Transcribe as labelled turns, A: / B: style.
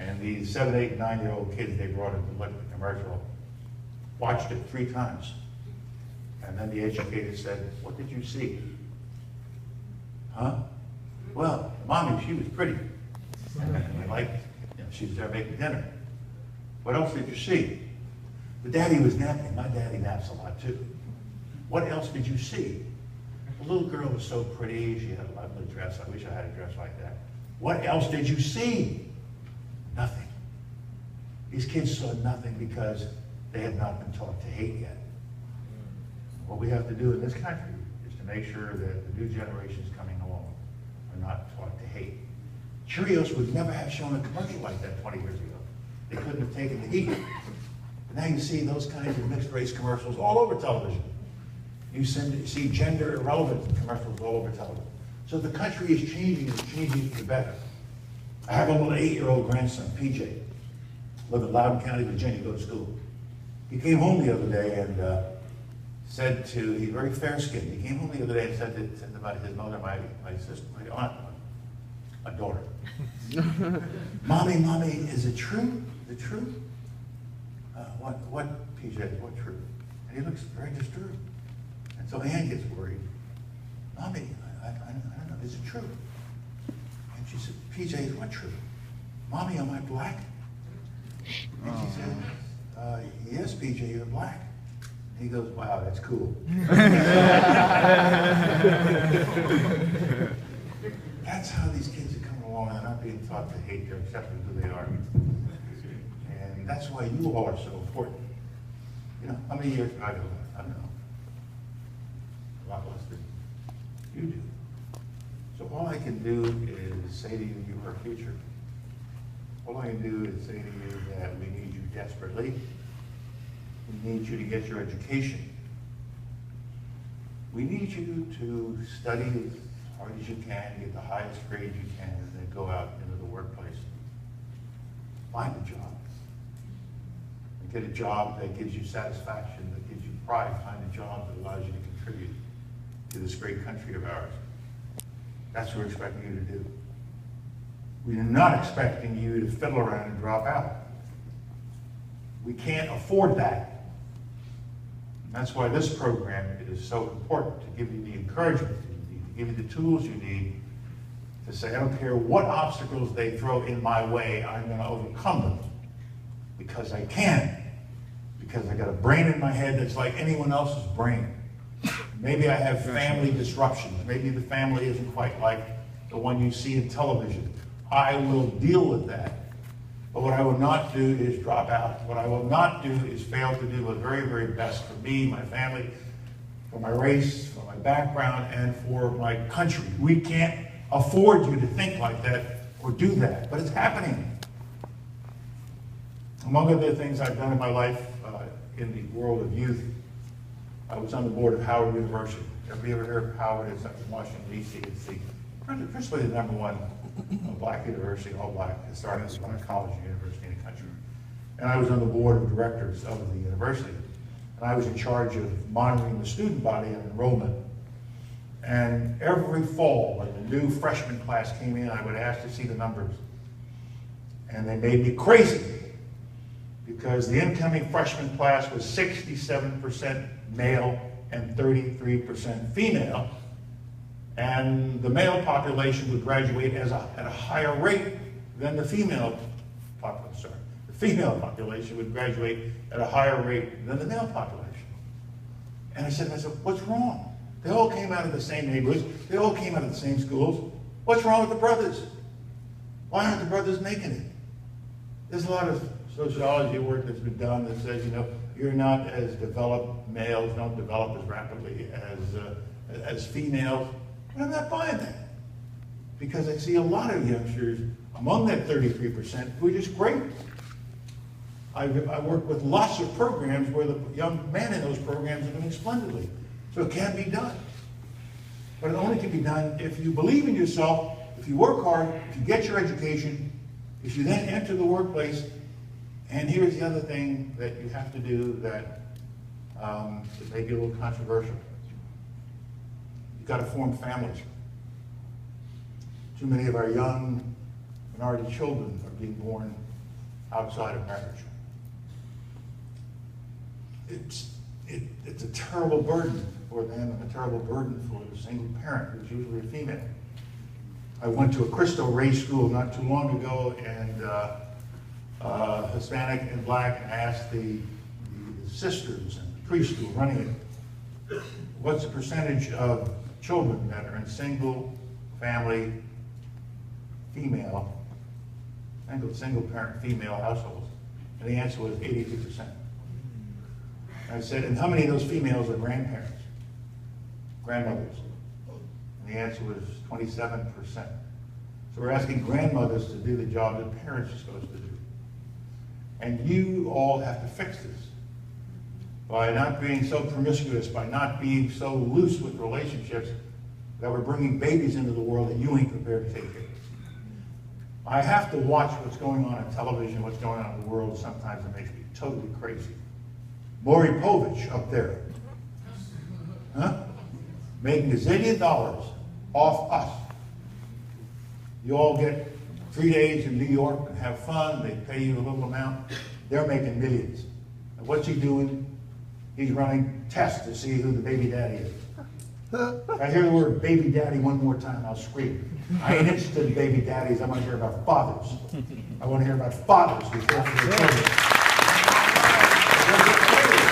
A: And these 7, 8, 9-year-old kids they brought in to look at the commercial, watched it 3 times. And then the educator said, "What did you see?" "Huh? Well, mommy, she was pretty. And I liked, she was there making dinner. What else did you see?" "The daddy was napping. My daddy naps a lot too." "What else did you see?" "The little girl was so pretty. She had a lovely dress. I wish I had a dress like that." "What else did you see?" Nothing. These kids saw nothing because they had not been taught to hate yet. What we have to do in this country is to make sure that the new generations coming along are not taught to hate. Cheerios would never have shown a commercial like that 20 years ago. They couldn't have taken the heat. But now you see those kinds of mixed race commercials all over television. You see gender irrelevant commercials all over television. So the country is changing, it's changing for the better. I have a little 8-year-old grandson, PJ, live in Loudoun County, Virginia, go to school. He came home the other day and said to, he's very fair-skinned, he came home the other day and said to about his mother, my sister, my aunt, my daughter, Mommy, is it true? Is it true? What, PJ, what true? And he looks very disturbed. And so Ann gets worried. Mommy, I don't know, is it true? And she said, PJ, what true? Mommy, am I black? And she said, yes, PJ, you're black. And he goes, wow, that's cool. That's how these kids are coming along. They're not being taught to hate, they're accepting who they are. And that's why you all are so important. You know, how many years I don't know. A lot less than you do. So all I can do is say to you, you are our future. All I can do is say to you that we need you desperately. We need you to get your education. We need you to study as hard as you can, get the highest grade you can, and then go out into the workplace. Find a job. And get a job that gives you satisfaction, that gives you pride. Find a job that allows you to contribute to this great country of ours. That's what we're expecting you to do. We're not expecting you to fiddle around and drop out. We can't afford that. And that's why this program is so important, to give you the encouragement you need, to give you the tools you need to say, I don't care what obstacles they throw in my way, I'm going to overcome them because I can. Because I got a brain in my head that's like anyone else's brain. Maybe I have family disruptions. Maybe the family isn't quite like the one you see in television. I will deal with that. But what I will not do is drop out. What I will not do is fail to do the very, very best for me, my family, for my race, for my background, and for my country. We can't afford you to think like that or do that, but it's happening. Among other things I've done in my life in the world of youth, I was on the board of Howard University. Have you ever heard of Howard? It's up in Washington, D.C. It's principally the #1 black university, all black, starting as one college university in the country. And I was on the board of directors of the university. And I was in charge of monitoring the student body and enrollment. And every fall, when the new freshman class came in, I would ask to see the numbers. And they made me crazy, because the incoming freshman class was 67% male and 33% female. And the male population would graduate at a higher rate than the female population. The female population would graduate at a higher rate than the male population. And I said, what's wrong? They all came out of the same neighborhoods. They all came out of the same schools. What's wrong with the brothers? Why aren't the brothers making it? There's a lot of sociology work that's been done that says, you're not as developed, males don't develop as rapidly as females. But I'm not buying that, because I see a lot of youngsters among that 33% who are just great. I work with lots of programs where the young men in those programs are doing splendidly. So it can be done. But it only can be done if you believe in yourself, if you work hard, if you get your education, if you then enter the workplace. And here's the other thing that you have to do that may be a little controversial. You've got to form families. Too many of our young minority children are being born outside of marriage. It's a terrible burden for them and a terrible burden for the single parent, who's usually a female. I went to a Cristo Rey school not too long ago, and Hispanic and Black, and asked the sisters and the priests who were running it, what's the percentage of children that are in single family female, single parent female households? And the answer was 82%. I said, and how many of those females are grandparents, grandmothers? And the answer was 27%. So we're asking grandmothers to do the job that parents are supposed to do. And you all have to fix this by not being so promiscuous, by not being so loose with relationships, that we're bringing babies into the world that you ain't prepared to take care of. I have to watch what's going on television, what's going on in the world. Sometimes it makes me totally crazy. Maury Povich up there, making $1 zillion off us. You all get 3 days in New York and have fun. They pay you a little amount. They're making millions. And what's he doing? He's running tests to see who the baby daddy is. If I hear the word baby daddy one more time, I'll scream. I ain't interested in baby daddies. I want to hear about fathers. I want to hear about fathers who care for their children.